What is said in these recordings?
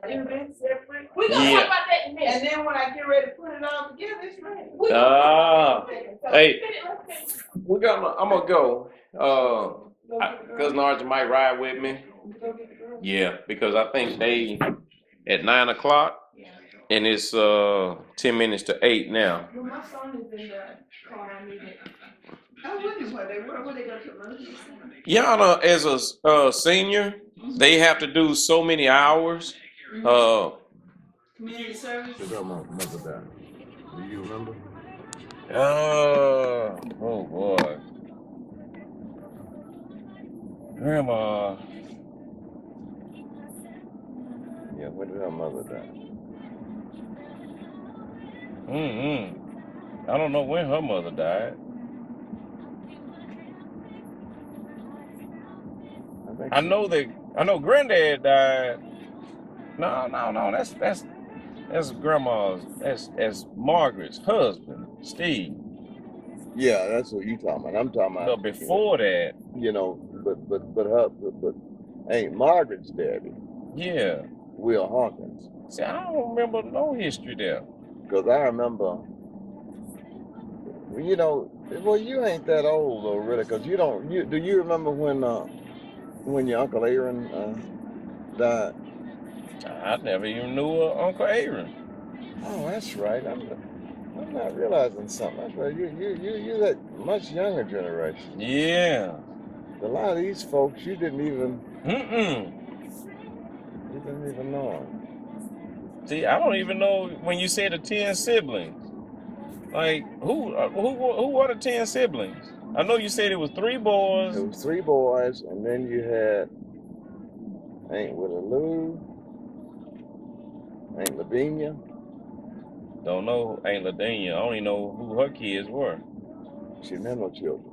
We gonna talk about that in a minute. And then when I get ready to put it all together, it's ready. Hey, I'm gonna go. Cousin Archie might ride with me. Yeah, because I think they at 9 o'clock, and it's 10 minutes to 8 now. Well, my son is in the car. I need it. Oh, what they gonna do? Yana, as a senior, they have to do so many hours. Community service. They got my mother died. Do you remember? Oh boy, Grandma. Yeah, when did her mother die? I don't know when her mother died. I know Granddad died. No. That's Grandma's. That's Margaret's husband, Steve. Yeah, that's what you talking about. I'm talking about. But before that, but ain't Margaret's daddy? Yeah, Will Hawkins. See, I don't remember no history there. Cause I remember, well, you ain't that old though, really. Cause you don't. Do you remember when your Uncle Aaron died? I never even knew Uncle Aaron. Oh, that's right. I'm not realizing something. That's right. You that much younger generation. Yeah. A lot of these folks, you didn't even. You didn't even know them. See, I don't even know when you said the 10 siblings. Like who were the 10 siblings? I know you said it was 3 boys. It was 3 boys, and then you had Aunt Willie Lou, Aunt Lavinia. Don't know Aunt Lavinia. I only know who her kids were. She didn't have no children.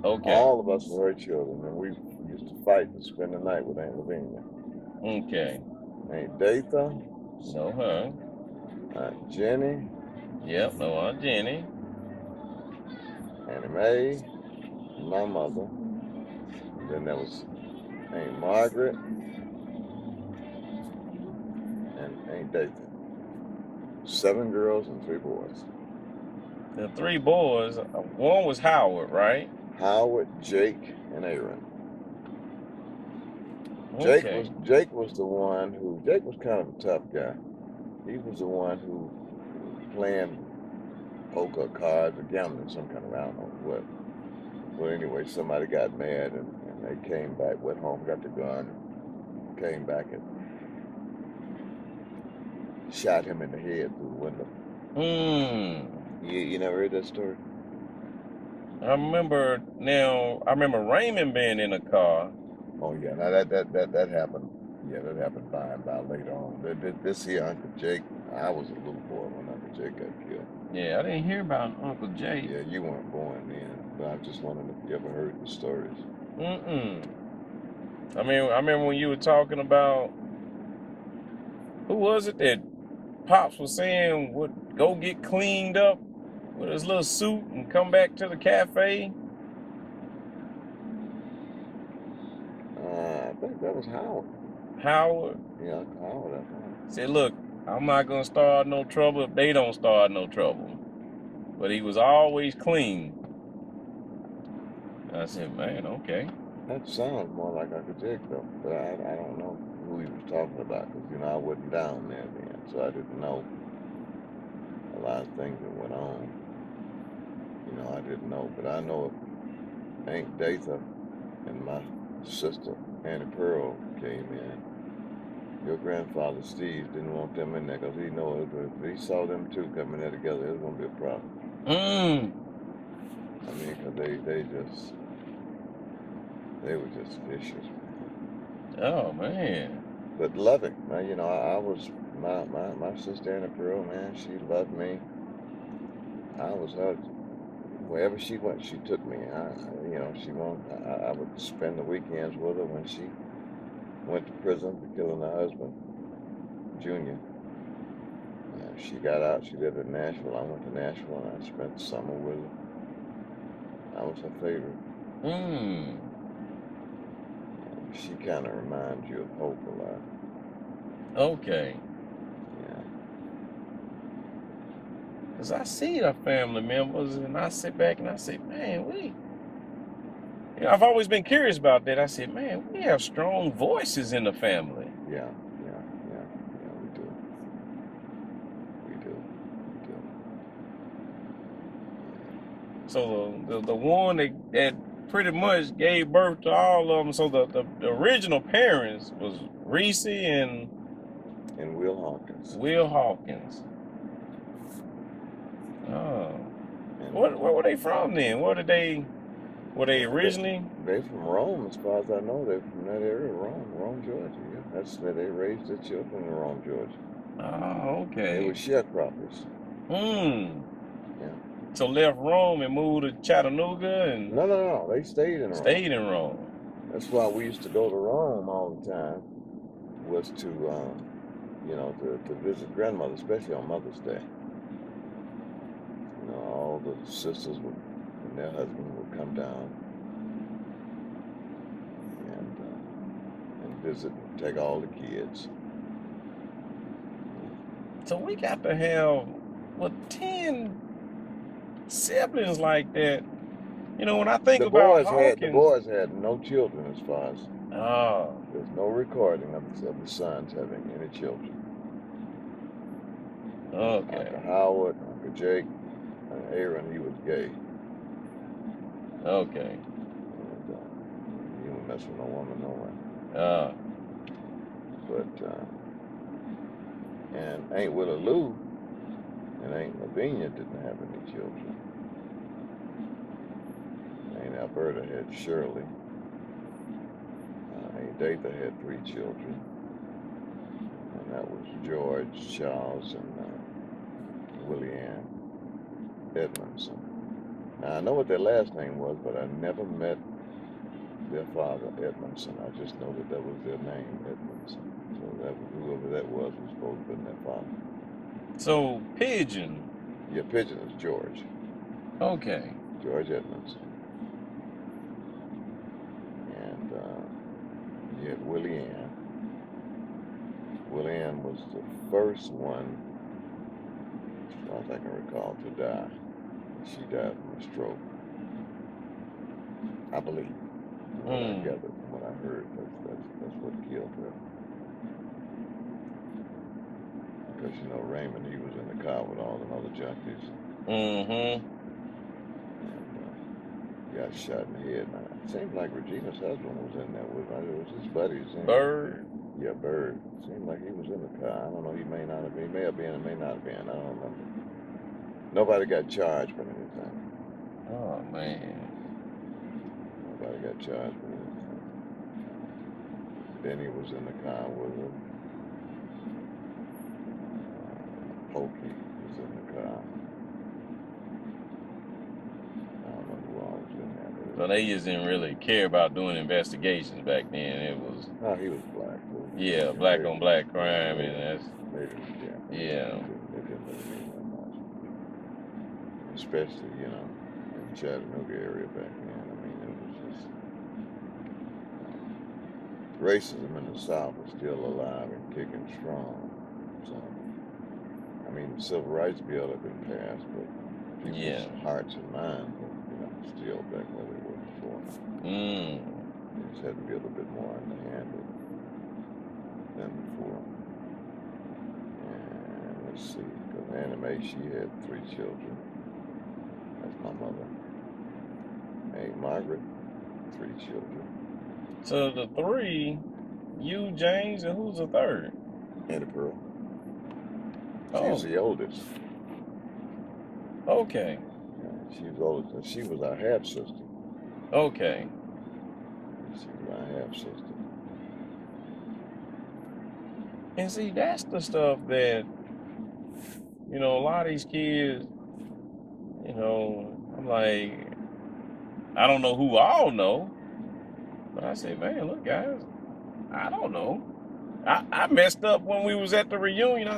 Okay. All of us were her children, and we used to fight to spend the night with Aunt Lavinia. Okay. Aunt Datha. Know her. Aunt Jenny. Yep, know Aunt Jenny. Annie Mae. My mother. And then there was Aunt Margaret. And Aunt Datha. 7 girls and 3 boys. The 3 boys, one was Howard, right? Howard, Jake, and Aaron. Okay. Jake was the one who, Jake was kind of a tough guy. He was the one who playing poker, cards, or gambling, some kind of, I don't know what. Well, anyway, somebody got mad and they came back, went home, got the gun, came back and shot him in the head through the window. You never heard that story? I remember Raymond being in a car. Oh yeah, now that happened. Yeah, that happened by and by later on. This here Uncle Jake, I was a little boy when Uncle Jake got killed. Yeah, I didn't hear about Uncle Jake. Yeah, you weren't born then, but I just wondering if you ever heard the stories. I remember when you were talking about, who was it that Pops was saying would go get cleaned up with his little suit and come back to the cafe? I think that was Howard. Howard? Yeah, Howard. Said, look, I'm not going to start no trouble if they don't start no trouble. But he was always clean. I said, man, okay. That sounds more like Uncle Jake, though. But I don't know who he was talking about, because, I wasn't down there then, so I didn't know a lot of things that went on. I didn't know. But I know Aunt Datha and my sister, Annie Pearl, came in. Your grandfather, Steve, didn't want them in there because he knew if he saw them two coming there together, it was going to be a problem. Because they were just vicious. Oh, man. But loving. I was, my sister Annie Pearl, man, she loved me. I was her. Wherever she went, she took me. I would spend the weekends with her when she went to prison for killing her husband, Junior. She got out. She lived in Nashville. I went to Nashville and I spent the summer with her. I was her favorite. She kind of reminds you of Hope a lot. Okay. Yeah. Because I see the family members, and I sit back and I say, man, I've always been curious about that. I said, man, we have strong voices in the family. Yeah, we do. We do. So the one that pretty much gave birth to all of them. So the original parents was Reese and Will Hawkins. Will Hawkins. Oh. Where were they from then? Were they originally? They from Rome, as far as I know. They're from that area, Rome, Georgia. Yeah, that's where they raised their children in Rome, Georgia. Oh, okay. They were sharecroppers. Yeah. So left Rome and moved to Chattanooga and. No. They stayed in Rome. Stayed in Rome. That's why we used to go to Rome all the time. Was to, to visit grandmother, especially on Mother's Day. You know, all the sisters and their husbands would come down and visit and take all the kids. So we got to have 10 siblings like that. You know, when I think about Hawkins, the boys had no children, as far as oh, there's no recording of the sons having any children. Okay. Uncle Howard, Uncle Jake, and Aaron, he was gay. Okay. And he wouldn't mess with no woman nowhere. And Aunt Willa Lou and Aunt Lavinia didn't have any children. Aunt Alberta had Shirley. Aunt Datha had 3 children. And that was George, Charles, and Willie Ann Edmondson. Now, I know what their last name was, but I never met their father, Edmondson. I just know that was their name, Edmondson. So that whoever that was supposed to have been their father. So Pigeon. Yeah, Pigeon is George. Okay. George Edmondson. And you had Willie Ann. Willie Ann was the first one, as far as I can recall, to die. She died from a stroke, I believe. What I gathered from what I heard, that's what killed her. Because, Raymond, he was in the car with all them other junkies. And got shot in the head. Now, it seemed like Regina's husband was in there with her. It was his buddies. Bird? Yeah, Bird. It seemed like he was in the car. I don't know. He may not have been. He may have been and may not have been. I don't remember. Nobody got charged for anything. Oh, man. Nobody got charged for anything. Then he was in the car with her. Pokey was in the car. I don't know who all was in there. So they just didn't really care about doing investigations back then. It was. No, he was black. Yeah, black on black crime, and that's. Yeah. It didn't really mean that much. Especially, in the Chattanooga area back then. I mean, it was just. Racism in the South was still alive and kicking strong. So, I mean, the Civil Rights Bill had been passed, but people's hearts and minds were, still back where they were before. They just had to be a little bit more underhanded than before. And let's see, because Annie Mae, she had 3 children. That's my mother. Aunt Margaret, 3 children. So the 3, you, James, and who's the 3rd? Annie Pearl. She was the oldest. Okay. Yeah, she was oldest, and she was our half sister. Okay. She was our half sister. And see, that's the stuff that, a lot of these kids, I'm like, I don't know who all know, but I say, man, look, guys, I don't know. I messed up when we was at the reunion.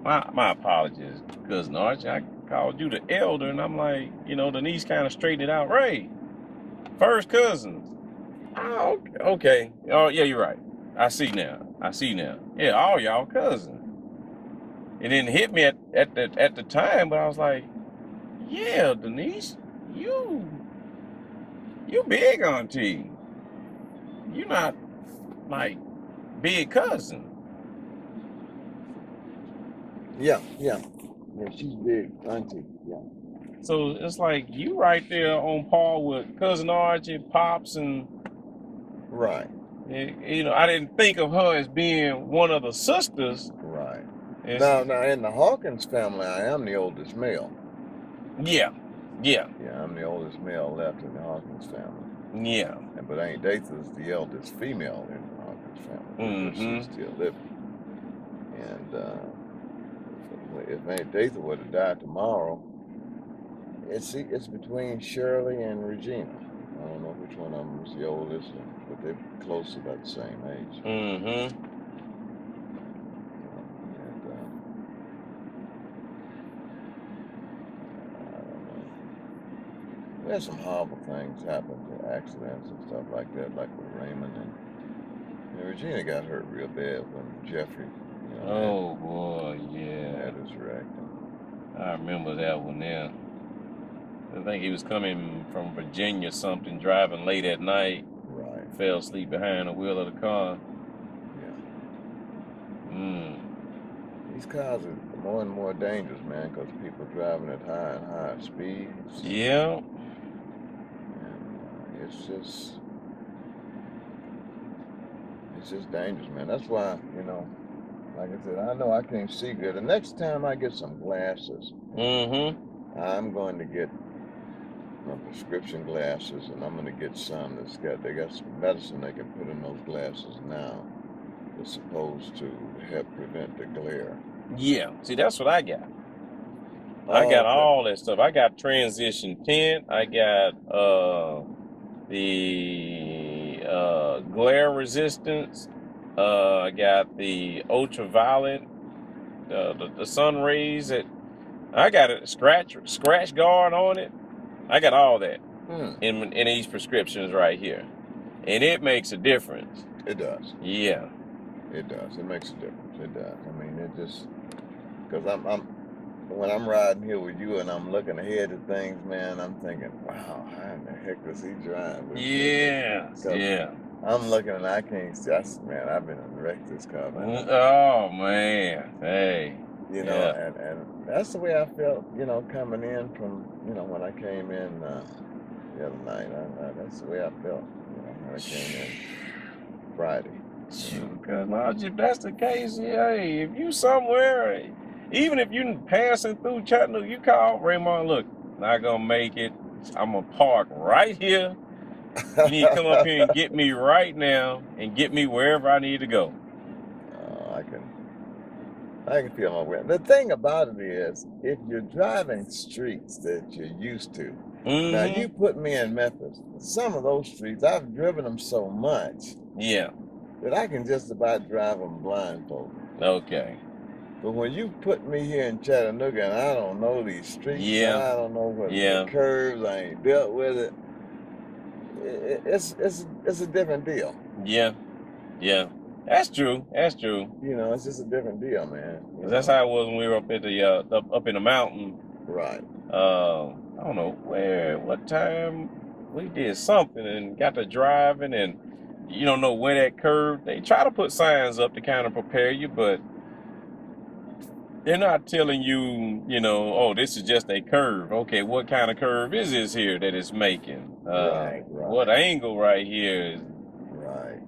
My apologies, Cousin Archie. I called you the elder, and I'm like, the niece kind of straightened it out. Ray, first cousins. Oh, okay. Oh, yeah, you're right. I see now. I see now. Yeah, all y'all cousins. It didn't hit me at the time, but I was like, yeah, Denise, you big auntie. You not like big cousin. Yeah, she's big auntie. Yeah. So it's like you right there on par with cousin Archie, pops, and Right. you know, I didn't think of her as being one of the sisters. Right. It's, Now, in the Hawkins family, I am the oldest male. yeah. Yeah, I'm the oldest male left in the Hawkins family. Yeah. But Aunt Datha's the eldest female in the Hawkins family. But she's still living. And if Aunt Datha would have died tomorrow, it's between Shirley and Regina. I don't know which one of them was the oldest, but they're close to about the same age. Mm-hmm. We had some horrible things happen, accidents and stuff like that, like with Raymond and Regina got hurt real bad when Jeffrey. Oh boy, yeah. Had his wreck. I remember that one there. I think he was coming from Virginia, something, driving late at night. Right. Fell asleep behind the wheel of the car. Yeah. These cars are more and more dangerous, man, because people are driving at higher and higher speeds. Yeah. And it's just dangerous, man. That's why, like I said, I know I can't see good. The next time I get some glasses, I'm going to get my prescription glasses, and I'm going to get some they got some medicine they can put in those glasses now that's supposed to help prevent the glare. Yeah, see, that's what I got. I got all that stuff. I got transition tint. I got the glare resistance. I got the ultraviolet, the sun rays. I got a scratch guard on it. I got all that in these prescriptions right here, and it makes a difference. It does. Yeah, it does. It makes a difference. It does. I mean, it just because when I'm riding here with you and I'm looking ahead at things, man, I'm thinking, wow, how in the heck does he drive? Yeah. I'm looking and I can't see. Man, I've been wrecked this car, man. Oh man, hey. And that's the way I felt, coming in from, when I came in the other night. That's the way I felt, when I came in Friday. Because if that's the case, hey, if you somewhere, even if you passing through Chattanooga, you call Raymond, look, not gonna make it. I'm gonna park right here. You need to come up here and get me right now and get me wherever I need to go. I can feel my way. The thing about it is, if you're driving streets that you're used to, now you put me in Memphis, some of those streets, I've driven them so much that I can just about drive them blindfolded. Okay. But when you put me here in Chattanooga and I don't know these streets, and I don't know what the curves, I ain't dealt with it, it's a different deal. Yeah. That's true. It's just a different deal, man. That's how it was when we were up at the up in the mountain. Right. I don't know what time we did something and got to driving, and you don't know where that curve. They try to put signs up to kind of prepare you, but they're not telling you, oh, this is just a curve. Okay, what kind of curve is this here that it's making? Right. What angle right here is? Right.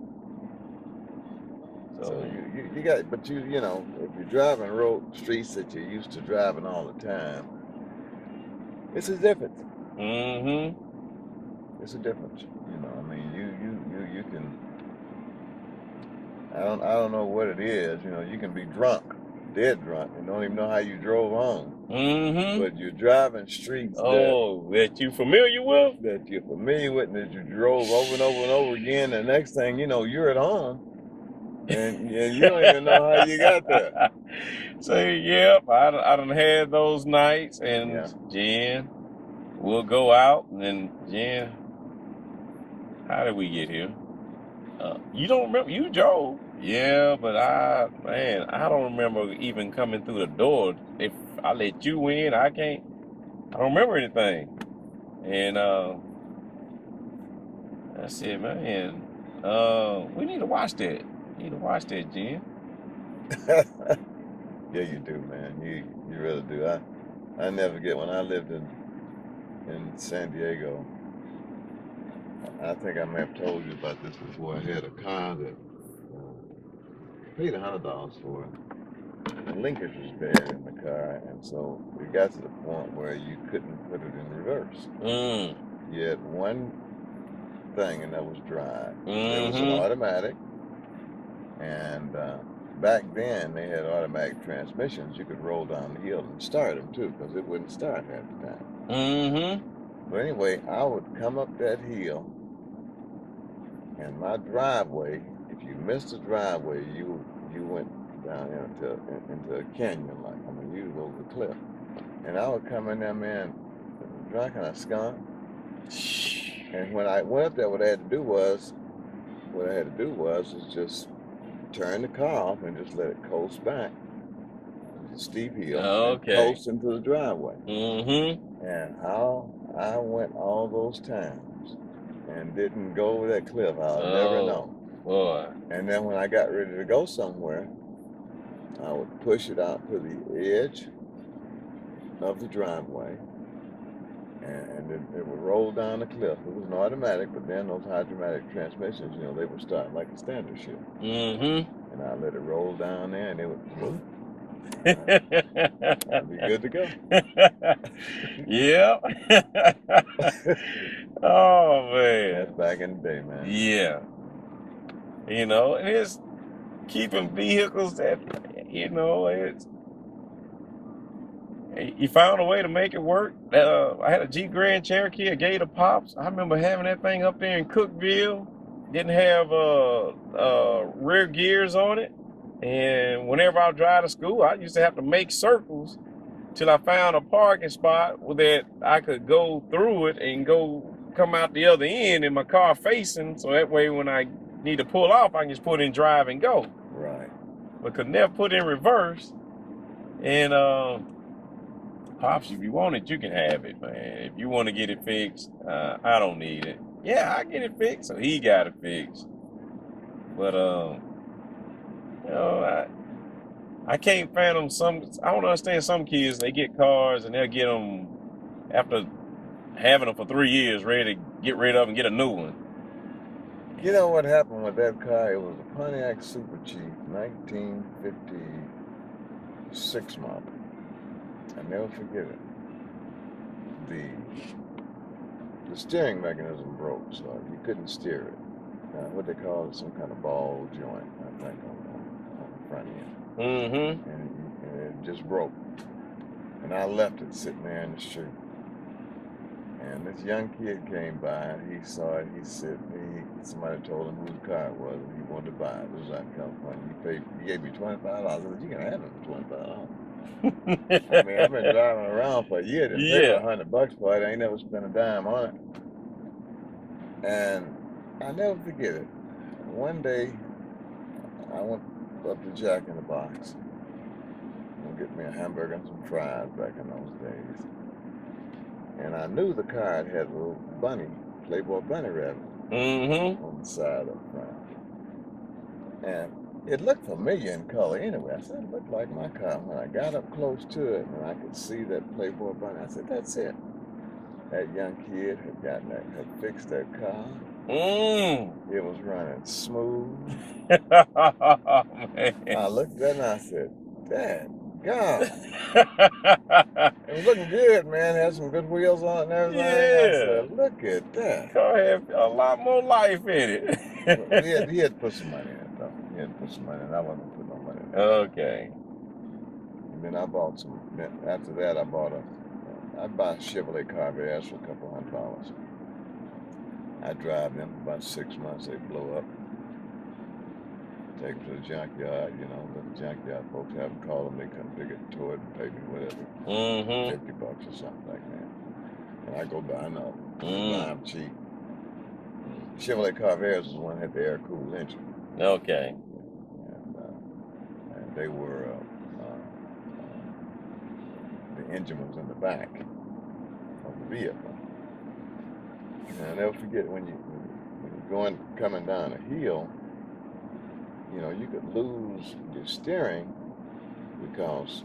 So you got, but if you're driving road streets that you're used to driving all the time, it's a difference. It's a difference. I mean, you can. I don't know what it is. You can be drunk, dead drunk, and don't even know how you drove home. But you're driving streets that you familiar with, and that you drove over and over and over again. The next thing you know, you're at home. And you don't even know how you got there. So, I done had those nights, and Jen, we'll go out, and then Jen, how did we get here? You don't remember? You drove. Yeah, but I don't remember even coming through the door. If I let you in, I don't remember anything. And that's it, man. We need to watch that. Need to watch that, Jen. Yeah, you do, man. You really do. I never forget when I lived in San Diego. I think I may have told you about this before. I had a car that paid $100 for it. The linkage was bad in the car, and so it got to the point where you couldn't put it in reverse. You had one thing, and that was drive. It was an automatic, and back then they had automatic transmissions. You could roll down the hill and start them too, because it wouldn't start half the time. But anyway, I would come up that hill, and my driveway, if you missed the driveway, you went down into a canyon, like, I mean, you go over the cliff. And I would come in there, man, drinking a skunk. And when I went up there, what I had to do was just turn the car off and just let it coast back. It's a steep hill. And coast into the driveway. And how I went all those times and didn't go over that cliff, I'll never know. Boy. And then when I got ready to go somewhere, I would push it out to the edge of the driveway, and it would roll down the cliff. It was an automatic, but then those hydromatic transmissions, you know, they would start like a standard shift. And I let it roll down there, and it would I'd be good to go. Yeah. Oh, man. That's back in the day, man. Yeah. You know, it is keeping vehicles that, you know, you found a way to make it work. I had a Jeep Grand Cherokee, a Gator Pops. I remember having that thing up there in Cookeville. Didn't have rear gears on it. And whenever I would drive to school, I used to have to make circles till I found a parking spot that I could go through it and come out the other end in my car facing, so that way when I need to pull off, I can just put in drive and go. Right. But could never put in reverse. And Pops, if you want it, you can have it, man. If you want to get it fixed, I don't need it. Yeah, I get it fixed, so he got it fixed. But you know, I can't fathom I don't understand some kids, they get cars and they'll get them after having them for 3 years, ready to get rid of and get a new one. You know what happened with that car? It was a Pontiac Super Chief, 1956 model. I never forget it. The steering mechanism broke, so you couldn't steer it. What they call it, some kind of ball joint, I think, on the front end. And it just broke. And I left it sitting there in the street. And this young kid came by, he saw it, somebody told him whose car it was, and he wanted to buy it. This was out in California. He gave me $25. I said, you can have it for $25. I mean, I've been driving around for a year to pay $100 for it. I ain't never spent a dime on it. And I never forget it. One day, I went up to Jack in the Box. I'm gonna get me a hamburger and some fries back in those days. And I knew the car had a little bunny, Playboy bunny rabbit on the side up front. And it looked familiar in color anyway. I said, it looked like my car. When I got up close to it and I could see that Playboy bunny, I said, that's it. That young kid had fixed that car. It was running smooth. I looked at it and I said, Dad, God. It was looking good, man. Had some good wheels on it and everything. Yeah. I said, look at that. Car had a lot more life in it. he had to put some money in it, though. He had to put some money in it. I wasn't putting no money in it. Okay. And then I bought some. After that, I'd buy a Chevrolet Corvette for a couple $100. I drive them for about 6 months. They blow up. Take them to the junkyard, you know, let the junkyard folks have them call them. They come pick it, tow it, and pay me whatever, $50 or something like that. And I go buy another. Buy them cheap. Chevrolet Corvairs was one that had the air-cooled engine. Okay. And they were, the engine was in the back of the vehicle. And I'll never forget when you're coming down a hill, you know, you could lose your steering because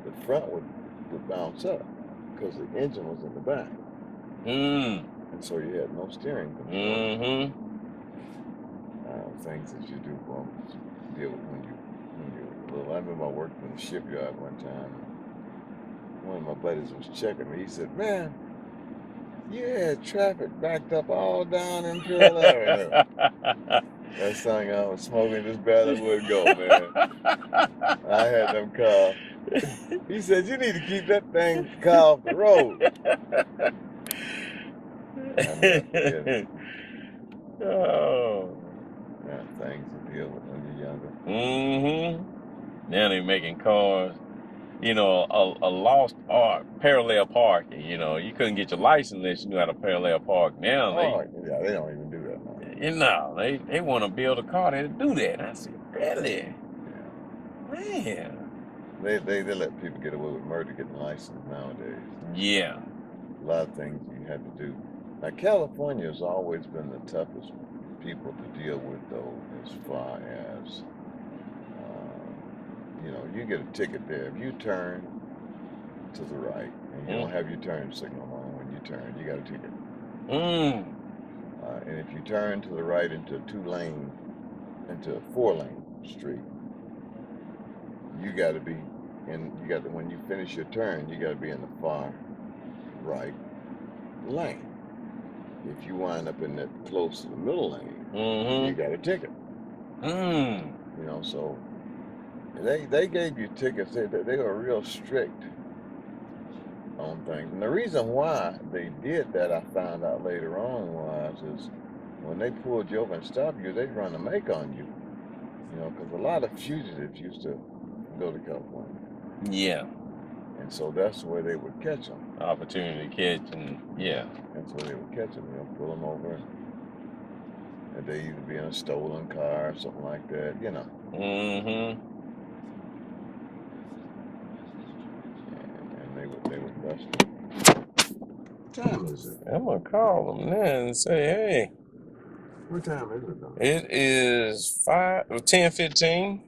the front would bounce up because the engine was in the back. And so you had no steering control. Things that you do deal with when you're little. I remember I worked in the shipyard one time. One of my buddies was checking me. He said, "Man, you had traffic backed up all down Imperial Avenue." That song I was smoking just barely would go, man. I had them cars. He said, "You need to keep that thing car off the road." Oh. Yeah, things to deal with when you're younger. Now they're making cars, you know, a lost art, parallel parking. You know, you couldn't get your license unless you knew how to parallel park. Now they don't even do that now. You know, they want to build a car that'll do that. I said, really? Yeah. Man. They let people get away with murder getting licensed nowadays. Yeah. A lot of things you have to do. Now, California has always been the toughest people to deal with, though, as far as, you know, you get a ticket there. If you turn to the right and you don't have your turn signal on when you turn, you got a ticket. And if you turn to the right into a 4-lane street, you got to be when you finish your turn, you got to be in the far right lane. If you wind up in that close to the middle lane, you got a ticket. You know, so they gave you tickets. They were real strict on things. And the reason why they did that, I found out later on, is when they pulled you over and stopped you, they'd run a make on you. You know, because a lot of fugitives used to go to California. Yeah. And so that's where they would catch them. Opportunity to catch, and yeah. That's where they would catch them. You know, pull them over, and they either be in a stolen car or something like that. You know. And they would bust them. What time is it? I'm gonna call them now and say, hey. What time is it, though? It is 10:15.